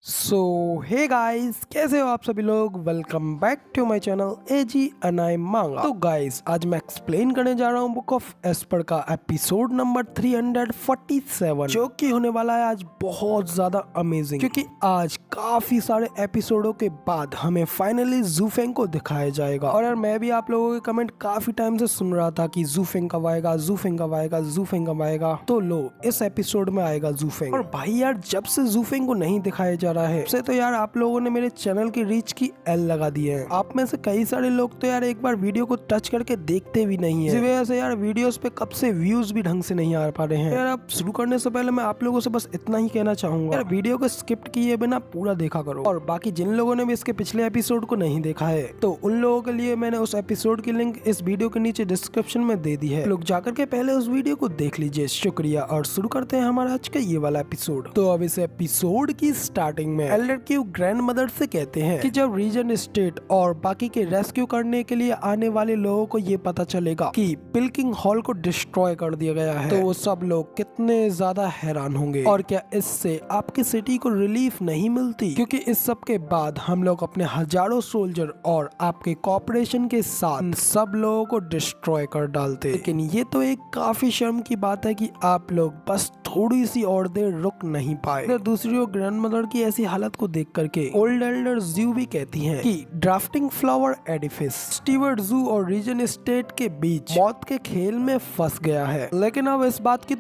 सो hey guys, कैसे हो आप सभी लोग। Welcome back to my channel एजी अनाई मांगा। तो गाइस, आज मैं एक्सप्लेन करने जा रहा हूँ बुक ऑफ एस्पर का एपिसोड नंबर 347, जो कि होने वाला है आज बहुत ज्यादा अमेजिंग, क्योंकि आज काफी सारे एपिसोडों के बाद हमें फाइनली ज़ूफेंग को दिखाया जाएगा। और यार, मैं भी आप लोगों के कमेंट काफी टाइम से सुन रहा था कि ज़ूफेंग कब आएगा, ज़ूफेंग कब आएगा, ज़ूफेंग कब आएगा। तो लो, इस एपिसोड में आएगा ज़ूफेंग। और भाई यार, जब से ज़ूफेंग को नहीं दिखाया जा रहा है से तो यार आप लोगों ने मेरे चैनल की रीच की एल लगा दी है। आप में से कई सारे लोग तो यार एक बार वीडियो को टच करके देखते भी नहीं है। इसी वजह से यार वीडियोस पे कब से व्यूज भी ढंग से नहीं आ पा रहे हैं। यार, अब शुरू करने से पहले मैं आप लोगों से बस इतना ही कहना चाहूंगा, यार वीडियो को स्किप किए बिना पूरा देखा करो। और बाकी जिन लोगों ने भी इसके पिछले एपिसोड को नहीं देखा है, तो उन लोगों के लिए मैंने उस एपिसोड की लिंक इस वीडियो के नीचे डिस्क्रिप्शन में दे दी है। लोग जाकर के पहले उस वीडियो को देख लीजिए। शुक्रिया। और शुरू करते हैं हमारा आज का ये वाला एपिसोड। तो अब इस एपिसोड की स्टार्टिंग में एल्डर क्यू ग्रैंड मदर से कहते हैं कि जब रीजन स्टेट और बाकी के रेस्क्यू करने के लिए आने वाले लोगों को ये पता चलेगा कि पिल्किंग हॉल को डिस्ट्रॉय कर दिया गया है, तो वो सब लोग कितने ज्यादा हैरान होंगे। और क्या इससे आपकी सिटी को रिलीफ नहीं मिलती, क्योंकि इस सब के बाद हम लोग अपने हजारों सोल्जर और आपके कॉपरेशन के साथ सब लोगों को डिस्ट्रॉय कर डालते। लेकिन ये तो एक काफी शर्म की बात है कि आप लोग बस थोड़ी सी और देर रुक नहीं पाए। दूसरी ओर ग्रैंड मदर की ऐसी हालत को देख करके ओल्ड एल्डर ज़ू भी कहती हैं कि drafting flower Edifice Stewart zoo और रीजन स्टेट के बीच मौत के खेल में फंस गया है। लेकिन अब इस बात की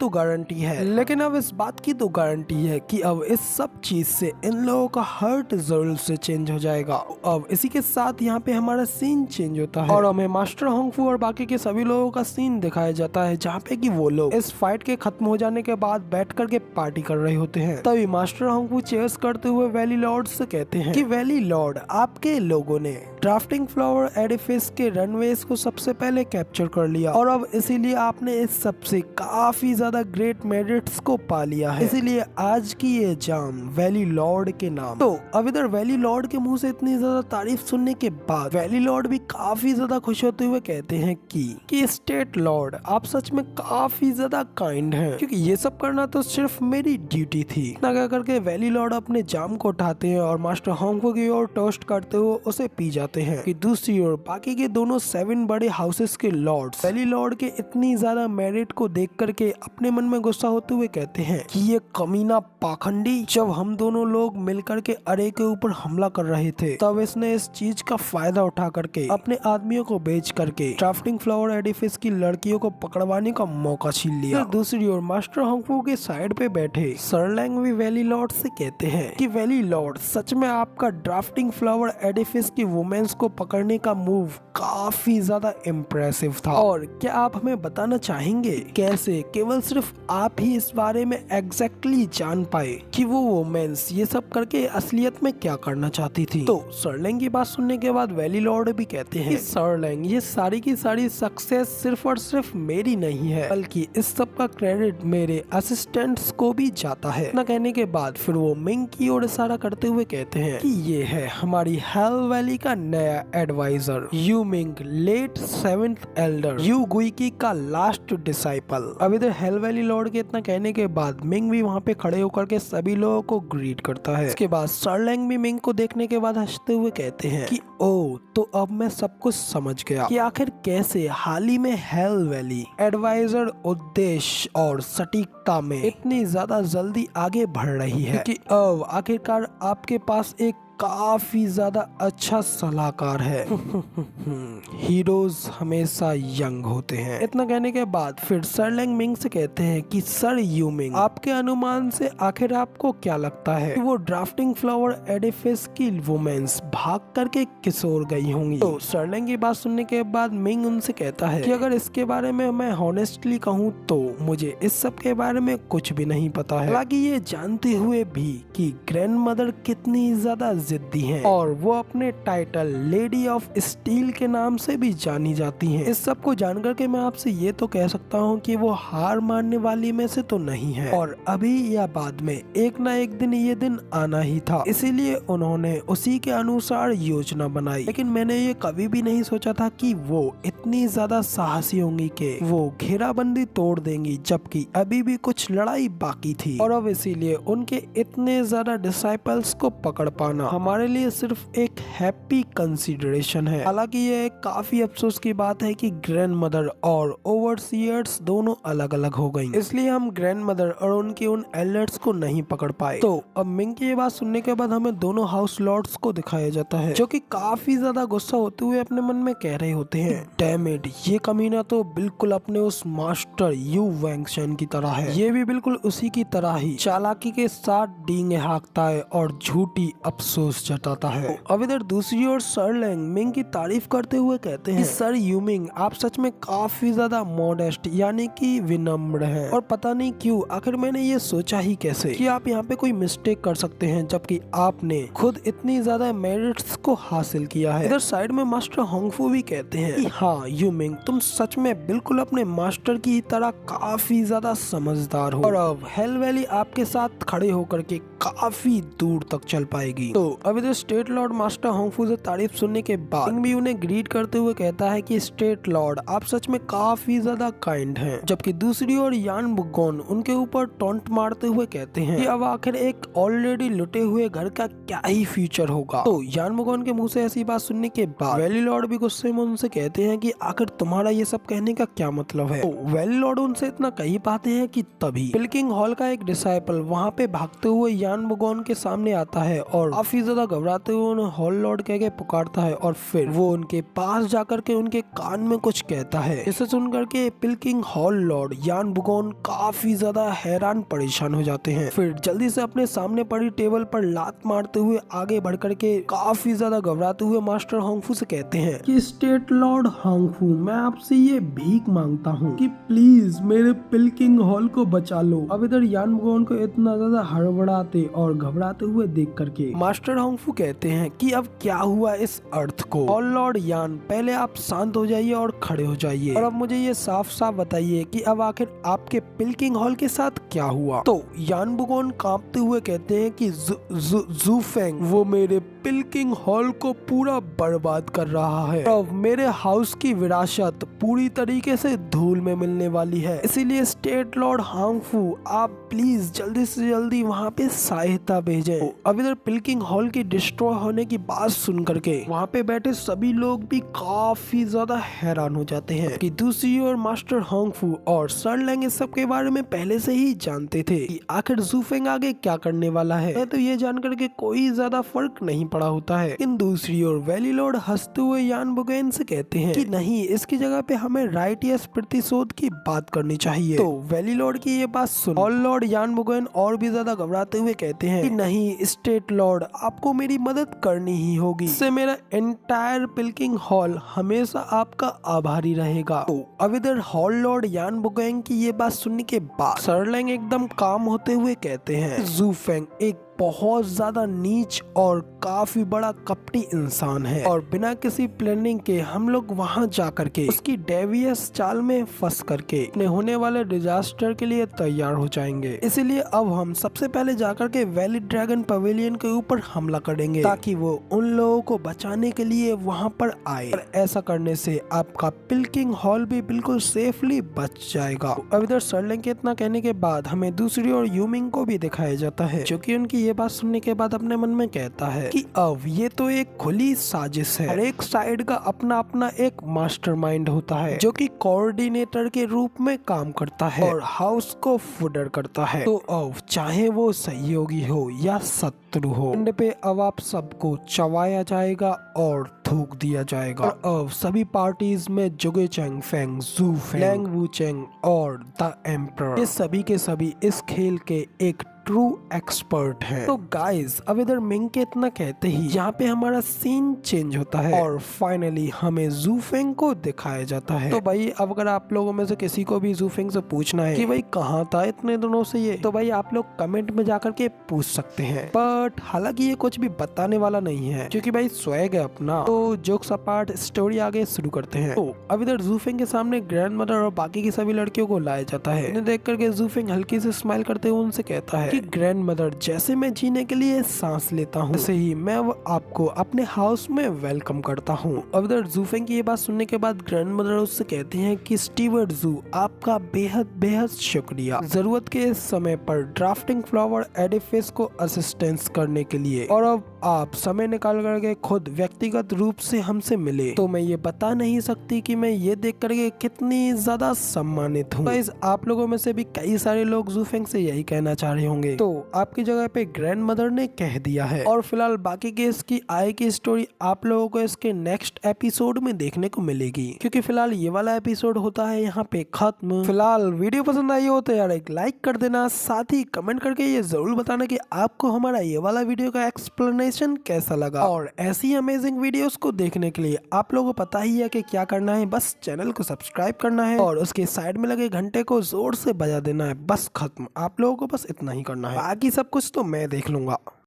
तो गारंटी है कि अब इस सब चीज से इन लोगों का हर्ट जरूर से चेंज हो जाएगा। अब इसी के साथ यहाँ पे हमारा सीन चेंज होता है और हमें मास्टर होंगफू और बाकी के सभी लोगों का सीन दिखाया जाता है, जहाँ पे कि वो लोग इस फाइट के खत्म हो जाने के बाद बैठ करके पार्टी कर रहे होते हैं। तभी मास्टर होंगफू चेयर्स करते हुए वैली लॉर्ड से कहते हैं कि वैली लॉर्ड, आपके लोगों ने ड्राफ्टिंग फ्लावर एडिफिस के रनवेज को सबसे पहले कैप्चर कर लिया और अब इसीलिए आपने इस सबसे काफी ज्यादा ग्रेट मेरिट्स को पा लिया है। इसीलिए आज की ये जाम वैली लॉर्ड के नाम। तो अब इधर वैली लॉर्ड के मुंह से इतनी ज्यादा तारीफ सुनने के बाद वैली लॉर्ड भी काफी ज्यादा खुश होते हुए कहते हैं कि स्टेट लॉर्ड, आप सच में काफी ज्यादा काइंड हैं, क्योंकि ये सब करना तो सिर्फ मेरी ड्यूटी थी। इतना क्या करके वैली लॉर्ड अपने जाम को उठाते हैं और मास्टर होंगफू की ओर टोस्ट करते हुए उसे पी जाते हैं। कि दूसरी ओर बाकी के दोनों 7 बड़े हाउसेस के लॉर्ड्स वैली लॉर्ड के इतनी ज्यादा मेरिट को देख करके अपने मन में गुस्सा होते हुए कहते हैं कि ये कमीना पाखंडी, जब हम दोनों लोग मिलकर के अरे के ऊपर हमला कर रहे थे, तब इसने इस चीज का फायदा उठा करके अपने आदमियों को बेच करके ड्राफ्टिंग फ्लावर एडिफिस की लड़कियों को पकड़वाने का मौका छीन लिया। दूसरी ओर मास्टर होंगफू के साइड पे बैठे सर लैंग भी वैली लॉर्ड से कहते हैं कि वैली लॉर्ड, सच में आपका ड्राफ्टिंग फ्लावर एडिफिस की वुमेन्स को पकड़ने का मूव काफी ज्यादा इम्प्रेसिव था। और क्या आप हमें बताना चाहेंगे कैसे केवल सिर्फ आप ही इस बारे में एग्जैक्टली जान पाए कि वो वुमेन्स ये सब करके असलियत में क्या करना चाहती थी। तो सरलैंग की बात सुनने के बाद वैली लॉर्ड भी कहते हैं कि सरलैंग, ये सारी की सारी सक्सेस सिर्फ और सिर्फ मेरी नहीं है, बल्कि इस सब का क्रेडिट मेरे असिस्टेंट्स को भी जाता है। न कहने के बाद फिर वो मिंग की ओर इशारा करते हुए कहते हैं कि ये है हमारी हेल वैली का नया advisor Yu Ming, late 7th elder Yu गुइकी का लास्ट डिसाइपल। अब इधर हेल वैली लॉर्ड के इतना कहने के बाद मिंग भी वहाँ पे खड़े होकर के सभी लोगों को ग्रीट करता है। इसके बाद सरलैंग भी मिंग को देखने के बाद हंसते हुए कहते हैं कि ओ, तो अब मैं सब कुछ समझ गया कि आखिर कैसे हाल ही में हेल वैली एडवाइजर उद्देश्य और सटीकता में इतनी ज्यादा जल्दी आगे बढ़ रही है, कि अब आखिरकार आपके पास एक काफी ज्यादा अच्छा सलाहकार है। हीरोज हमेशा यंग होते हैं। इतना कहने के बाद फिर सर लैंग मिंग से कहते हैं कि सर यू मिंग, आपके अनुमान से आखिर आपको क्या लगता है कि वो ड्राफ्टिंग फ्लावर एडिफिस की वुमेन्स भाग करके किशोर गई होंगी। तो सर लैंग की बात सुनने के बाद मिंग उनसे कहता है कि अगर इसके बारे में मैं हॉनेस्टली कहूँ तो मुझे इस सब के बारे में कुछ भी नहीं पता है। हालांकि ये जानते हुए भी कि ग्रैंड मदर कितनी ज्यादा जिद्दी हैं और वो अपने टाइटल लेडी ऑफ स्टील के नाम से भी जानी जाती हैं। इस सब को जानकर के मैं आपसे ये तो कह सकता हूँ कि वो हार मानने वाली में से तो नहीं है और अभी या बाद में एक ना एक दिन ये दिन आना ही था, इसीलिए उन्होंने उसी के अनुसार योजना बनाई। लेकिन मैंने ये कभी भी नहीं सोचा था कि वो इतनी ज्यादा साहसी होंगी कि वो घेराबंदी तोड़ देंगी, जबकि अभी भी कुछ लड़ाई बाकी थी। और अब इसीलिए उनके इतने ज्यादा डिसाइपल्स को पकड़ पाना हमारे लिए सिर्फ एक हैप्पी कंसीडरेशन है। हालांकि ये एक काफी अफसोस की बात है कि ग्रैंड मदर और ओवरसीयर्स दोनों अलग अलग हो गयी, इसलिए हम ग्रैंड मदर और उनके उन एल्डर्स को नहीं पकड़ पाए। तो अब मिंग की ये बात सुनने के बाद हमें दोनों हाउस लॉर्ड्स को दिखाया जाता है, जो कि काफी ज्यादा गुस्सा होते हुए अपने मन में कह रहे होते हैं, डैम इट, ये कमीना तो बिल्कुल अपने उस मास्टर यू वैंगशन की तरह है। ये भी बिल्कुल उसी की तरह ही चालाकी के साथ डींगे हाँकता है और झूठी अफसोस जताता है। अब इधर दूसरी ओर सर लैंग मिंग की तारीफ करते हुए कहते हैं, सर यूमिंग आप सच में काफी ज्यादा मॉडेस्ट यानी कि विनम्र हैं और पता नहीं क्यों आखिर मैंने ये सोचा ही कैसे कि आप यहाँ पे कोई मिस्टेक कर सकते हैं, जबकि आपने खुद इतनी ज्यादा मेरिट्स को हासिल किया है। इधर साइड में मास्टर होंगफू भी कहते हैं कि हाँ यूमिंग तुम सच में बिल्कुल अपने मास्टर की तरह काफी ज्यादा समझदार हो और अब हेल वैली आपके साथ खड़े होकर के काफी दूर तक चल पाएगी। तो अब इधर स्टेट लॉर्ड मास्टर होंगफू से तारीफ सुनने के बाद मिंग भी उन्हें ग्रीट करते हुए कहता है कि स्टेट लॉर्ड आप सच में काफी ज्यादा काइंड हैं। जबकि दूसरी ओर यान बुगोन उनके ऊपर टॉन्ट मारते हुए कहते हैं कि अब आखिर एक ऑलरेडी लुटे हुए घर का क्या ही फ्यूचर होगा। तो यान बुगोन के मुंह से ऐसी बात सुनने के बाद वैली लॉर्ड भी गुस्से में उनसे कहते हैं कि आखिर तुम्हारा ये सब कहने का क्या मतलब है। तो वैली लॉर्ड उनसे इतना कही पाते हैं कि तभी पिल्किंग हॉल का एक डिसाइपल वहाँ पे भागते हुए यान बुगोन के सामने आता है और काफी ज्यादा घबराते हुए उन्हें हॉल लॉर्ड कह के पुकारता है और फिर वो उनके पास जाकर के उनके कान में कुछ कहता है। इसे सुनकर के पिल्किंग हॉल लॉर्ड यान बुगोन काफी ज्यादा हैरान परेशान हो जाते हैं। फिर जल्दी से अपने सामने पड़ी टेबल पर लात मारते हुए आगे बढ़ करके काफी ज्यादा घबराते हुए मास्टर होंगफू से कहते हैं कि स्टेट लॉर्ड होंगफू मैं आपसे ये भीख मांगता हूँ कि प्लीज मेरे पिल्किंग हॉल को बचा लो। अब इधर यान बुगोन को इतना ज्यादा हड़बड़ाते और घबराते हुए देख करके मास्टर होंगफू कहते हैं कि अब क्या हुआ इस अर्थ को। और लॉर्ड यान पहले आप शांत हो जाइए और खड़े हो जाइए और अब मुझे ये साफ साफ बताइए कि अब आखिर आपके पिल्किंग हॉल के साथ क्या हुआ। तो यान बुगोन कांपते हुए कहते हैं कि जू फेंग वो मेरे पिल्किंग हॉल को पूरा बर्बाद कर रहा है। अब मेरे हाउस की विरासत पूरी तरीके से धूल में मिलने वाली है, इसीलिए स्टेट लॉर्ड होंगफू आप प्लीज जल्दी से जल्दी वहाँ पे सहायता भेजें। अब इधर पिल्किंग हॉल की डिस्ट्रॉय होने की बात सुन करके वहाँ पे बैठे सभी लोग भी काफी ज्यादा हैरान हो जाते हैं कि दूसरी ओर मास्टर होंगफू और सर लैंग इस सब के बारे में पहले से ही जानते थे कि आखिर जू फेंग आगे क्या करने वाला है। तो ये जानकर के कोई ज्यादा फर्क नहीं पड़ा होता है। लेकिन दूसरी ओर वैली लॉर्ड हंसते हुए यान बुगेन से कहते हैं कि नहीं इसकी जगह पे हमें राइट या प्रतिशोध की बात करनी चाहिए। तो वैली लॉर्ड की ये बात सुन ऑल लॉर्ड यान बुगेन और भी ज्यादा घबराते हुए कहते हैं कि नहीं स्टेट लॉर्ड आपको मेरी मदद करनी ही होगी, इससे मेरा एंटायर पिल्किंग हॉल हमेशा आपका आभारी रहेगा। तो अब इधर हॉल लॉर्ड यान बुगेन की ये बात सुनने के बाद सर लैंग एकदम काम होते हुए कहते हैं जू फेंग एक बहुत ज्यादा नीच और काफी बड़ा कपटी इंसान है और बिना किसी प्लानिंग के हम लोग वहां जाकर के उसकी डेवियस चाल में फंस करके अपने होने वाले डिजास्टर के लिए तैयार हो जाएंगे। इसीलिए अब हम सबसे पहले जाकर के वैली ड्रैगन पवेलियन के ऊपर हमला करेंगे ताकि वो उन लोगों को बचाने के लिए वहां पर आए और ऐसा करने से आपका पिल्किंग हॉल भी बिल्कुल सेफली बच जाएगा। अब इधर सर लैंग के इतना कहने के बाद हमें दूसरी ओर यूमिंग को भी दिखाया जाता है, जो कि उनकी ये बात सुनने के बाद अपने मन में कहता है कि अब ये तो एक खुली साजिश है। हर एक साइड का अपना अपना एक मास्टरमाइंड होता है जो कि कोऑर्डिनेटर के रूप में काम करता है और हाउस को फुडर करता है। तो अब चाहे वो सहयोगी हो या शत्रु हो, एंड पे अब आप सबको चबाया जाएगा और थूक दिया जाएगा। और अब सभी पार्टीज में जुगे चेंग फेंग, जू फेंग, लैंग वू चेंग और द एम्परर ये सभी के सभी इस खेल के एक ट्रू एक्सपर्ट है। तो गाइस अब इधर मिंग के इतना कहते ही यहाँ पे हमारा सीन चेंज होता है और फाइनली हमें जू फेंग को दिखाया जाता है। तो भाई अब अगर आप लोगों में से किसी को भी जू फेंग से पूछना है कि भाई कहाँ था इतने दिनों से ये, तो भाई आप लोग कमेंट में जाकर के पूछ सकते हैं। बट हालांकि ये कुछ भी बताने वाला नहीं है क्योंकि भाई स्वैग है अपना। तो जोक्स अपार्ट स्टोरी आगे शुरू करते हैं। तो अब इधर जू फेंग के सामने ग्रैंड मदर और बाकी की सभी लड़कियों को लाया जाता है। इन्हें देख करके जू फेंग हल्की से स्माइल करते हुए उनसे कहता है कि ग्रैंड मदर जैसे मैं जीने के लिए सांस लेता हूँ वैसे ही मैं आपको अपने हाउस में वेलकम करता हूँ। अब इधर जू फेंग की ये बात सुनने के बाद ग्रैंड मदर उससे कहती हैं कि स्टीवर्ट जू आपका बेहद बेहद शुक्रिया जरूरत के समय पर ड्राफ्टिंग फ्लावर एडिफिस को असिस्टेंस करने के लिए, और अब आप समय निकाल करके खुद व्यक्तिगत रूप से हमसे मिले तो मैं ये बता नहीं सकती कि मैं ये देख करके कितनी ज्यादा सम्मानित हूँ। तो आप लोगों में से भी कई सारे लोग जू फेंग से यही कहना चाह रहे होंगे, तो आपकी जगह पे ग्रैंड मदर ने कह दिया है। और फिलहाल बाकी के इसकी आय की स्टोरी आप लोगों को इसके नेक्स्ट एपिसोड में देखने को मिलेगी, क्योंकि फिलहाल ये वाला एपिसोड होता है यहाँ पे खत्म। फिलहाल वीडियो पसंद आई हो तो यार एक लाइक कर देना, साथ ही कमेंट करके ये जरूर बताना कि आपको हमारा ये वाला वीडियो का एक्सप्लेनेशन कैसा लगा। और ऐसी अमेजिंग वीडियोस को देखने के लिए आप लोगों को पता ही है कि क्या करना है, बस चैनल को सब्सक्राइब करना है और उसके साइड में लगे घंटे को जोर से बजा देना है। बस खत्म, आप लोगों को बस इतना ही करना है, बाकी सब कुछ तो मैं देख लूंगा।